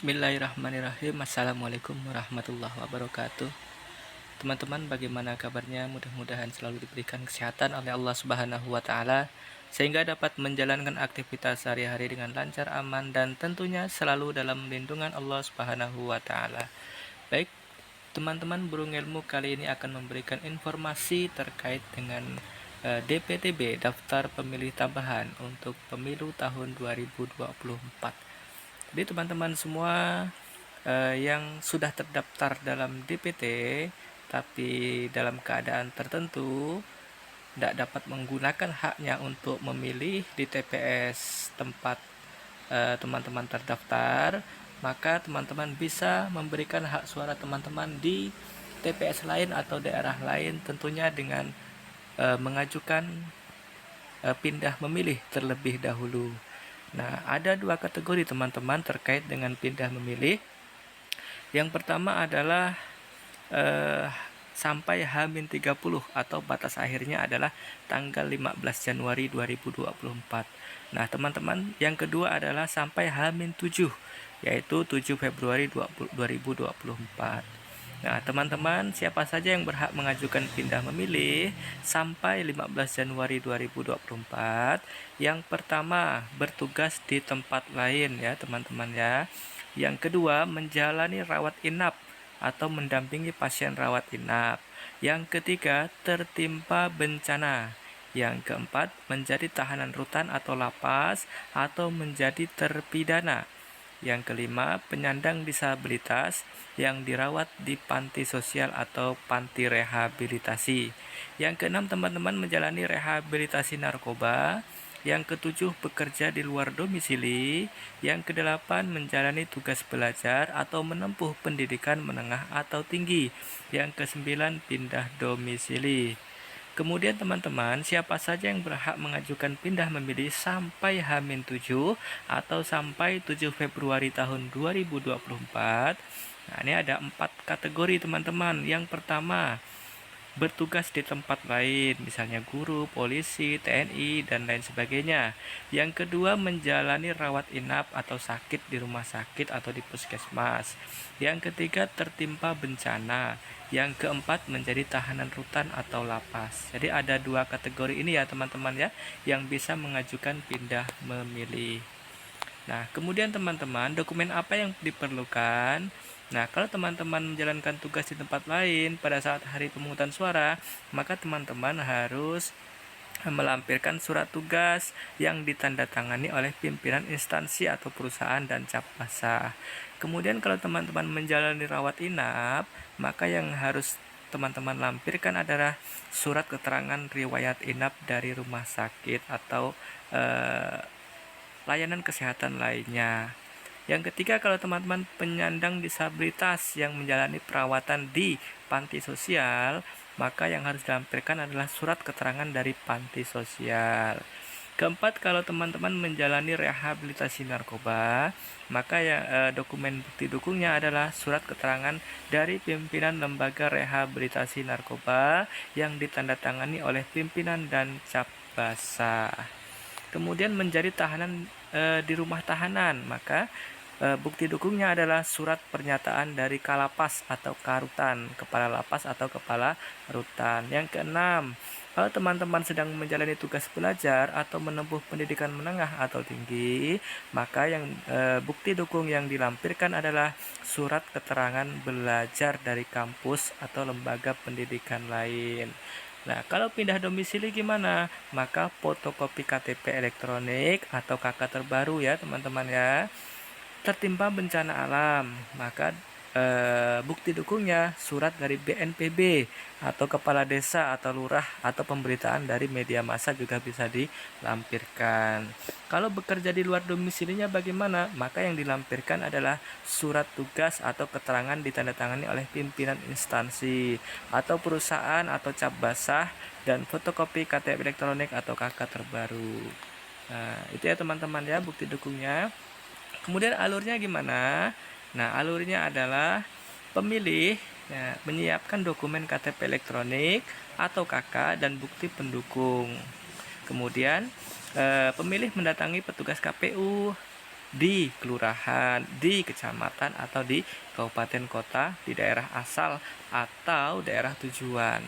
Bismillahirrahmanirrahim. Assalamualaikum warahmatullahi wabarakatuh. Teman-teman, bagaimana kabarnya? Mudah-mudahan selalu diberikan kesehatan oleh Allah Subhanahu wa taala sehingga dapat menjalankan aktivitas sehari-hari dengan lancar, aman, dan tentunya selalu dalam lindungan Allah Subhanahu wa taala. Baik, teman-teman, Burung Ilmu kali ini akan memberikan informasi terkait dengan DPTB, Daftar Pemilih Tambahan untuk Pemilu tahun 2024. Jadi teman-teman semua yang sudah terdaftar dalam DPT tapi dalam keadaan tertentu tidak dapat menggunakan haknya untuk memilih di TPS tempat teman-teman terdaftar, maka teman-teman bisa memberikan hak suara teman-teman di TPS lain atau daerah lain, tentunya dengan mengajukan pindah memilih terlebih dahulu. Nah, ada dua kategori teman-teman terkait dengan pindah memilih. Yang pertama adalah sampai H-30 atau batas akhirnya adalah tanggal 15 Januari 2024. Nah, teman-teman, yang kedua adalah sampai H-7 yaitu 7 Februari 2024. Nah, teman-teman, siapa saja yang berhak mengajukan pindah memilih sampai 15 Januari 2024? Yang pertama, bertugas di tempat lain ya, teman-teman ya. Yang kedua, menjalani rawat inap atau mendampingi pasien rawat inap. Yang ketiga, tertimpa bencana. Yang keempat, menjadi tahanan rutan atau lapas atau menjadi terpidana. Yang kelima, penyandang disabilitas yang dirawat di panti sosial atau panti rehabilitasi. Yang keenam, teman-teman menjalani rehabilitasi narkoba. Yang ketujuh, bekerja di luar domisili. Yang kedelapan, menjalani tugas belajar atau menempuh pendidikan menengah atau tinggi. Yang kesembilan, pindah domisili. Kemudian teman-teman, siapa saja yang berhak mengajukan pindah memilih sampai H-7 atau sampai 7 Februari tahun 2024? Nah, ini ada 4 kategori teman-teman. Yang pertama, bertugas di tempat lain, misalnya guru, polisi, TNI, dan lain sebagainya. Yang kedua, menjalani rawat inap atau sakit di rumah sakit atau di puskesmas. Yang ketiga, tertimpa bencana. Yang keempat, menjadi tahanan rutan atau lapas. Jadi ada dua kategori ini ya teman-teman ya, yang bisa mengajukan pindah memilih. Nah, kemudian teman-teman, dokumen apa yang diperlukan? Nah, kalau teman-teman menjalankan tugas di tempat lain pada saat hari pemungutan suara, maka teman-teman harus melampirkan surat tugas yang ditandatangani oleh pimpinan instansi atau perusahaan dan cap basah. Kemudian kalau teman-teman menjalani rawat inap, maka yang harus teman-teman lampirkan adalah surat keterangan riwayat inap dari rumah sakit atau layanan kesehatan lainnya. Yang ketiga, kalau teman-teman penyandang disabilitas yang menjalani perawatan di panti sosial, maka yang harus dilampirkan adalah surat keterangan dari panti sosial. Keempat, kalau teman-teman menjalani rehabilitasi narkoba, maka dokumen bukti dukungnya adalah surat keterangan dari pimpinan lembaga rehabilitasi narkoba yang ditandatangani oleh pimpinan dan cap basah. Kemudian menjadi tahanan di rumah tahanan, maka bukti dukungnya adalah surat pernyataan dari Kalapas atau Karutan, kepala lapas atau kepala rutan. Yang keenam, kalau teman-teman sedang menjalani tugas belajar atau menempuh pendidikan menengah atau tinggi, maka yang bukti dukung yang dilampirkan adalah surat keterangan belajar dari kampus atau lembaga pendidikan lain. Nah, kalau pindah domisili gimana? Maka fotokopi KTP elektronik atau KK terbaru ya, teman-teman ya. Tertimpa bencana alam, maka bukti dukungnya surat dari BNPB atau kepala desa atau lurah atau pemberitaan dari media massa juga bisa dilampirkan. Kalau bekerja di luar domisilinya bagaimana? Maka yang dilampirkan adalah surat tugas atau keterangan ditandatangani oleh pimpinan instansi atau perusahaan atau cap basah dan fotokopi KTP elektronik atau KK terbaru. Nah, itu ya teman-teman ya bukti dukungnya. Kemudian alurnya gimana? Nah, alurnya adalah pemilih ya, menyiapkan dokumen KTP elektronik atau KK dan bukti pendukung. Kemudian pemilih mendatangi petugas KPU di kelurahan, di kecamatan, atau di kabupaten kota, di daerah asal atau daerah tujuan.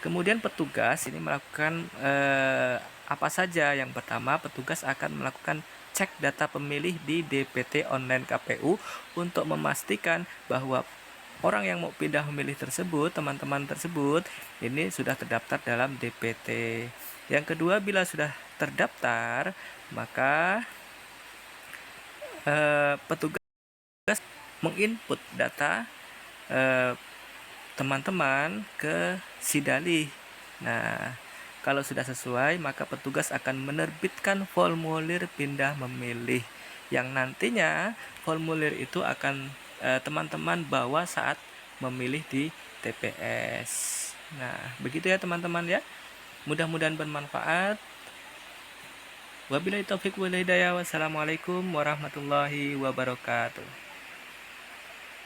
Kemudian petugas ini melakukan apa saja? Yang pertama, petugas akan melakukan cek data pemilih di DPT online KPU untuk memastikan bahwa orang yang mau pindah memilih tersebut, teman-teman tersebut, ini sudah terdaftar dalam DPT. Yang kedua, bila sudah terdaftar, maka petugas menginput data teman-teman ke Sidalih. Nah, kalau sudah sesuai, maka petugas akan menerbitkan formulir pindah memilih yang nantinya formulir itu akan teman-teman bawa saat memilih di TPS. Nah, begitu ya teman-teman ya. Mudah-mudahan bermanfaat. Wabillahi taufik wal hidayah. Wassalamualaikum warahmatullahi wabarakatuh.